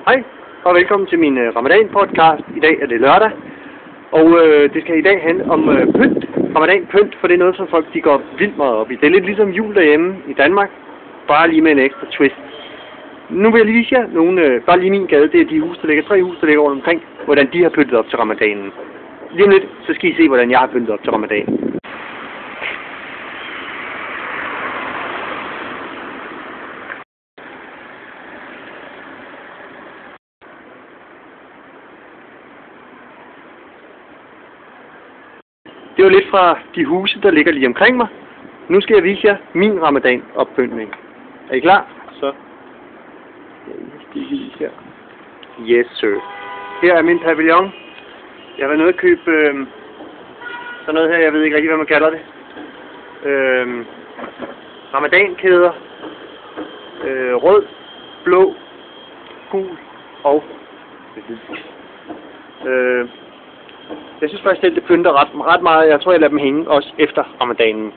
Hej, og velkommen til min Ramadan-podcast. I dag er det lørdag, og det skal i dag handle om pynt. Ramadan-pynt, for det er noget, som folk de går vildt meget op i. Det er lidt ligesom jul derhjemme i Danmark, bare lige med en ekstra twist. Nu vil jeg lige vise jer nogle, bare lige min gade, det er de huse, der ligger, 3 huse, der ligger rundt omkring, hvordan de har pyntet op til Ramadanen. Lige om lidt, så skal I se, hvordan jeg har pyntet op til Ramadanen. Det var lidt fra de huse, der ligger lige omkring mig. Nu skal jeg vise jer min Ramadan-oppyntning. Er I klar? Så. Her. Yes, sir. Her er min pavillon. Jeg var nødt at købe sådan noget her, jeg ved ikke rigtig, hvad man kalder det. Ramadan-kæder. Rød, blå, gul og hvid. Jeg synes faktisk, at det pynter ret meget. Jeg tror, jeg lader dem hænge også efter Ramadanen.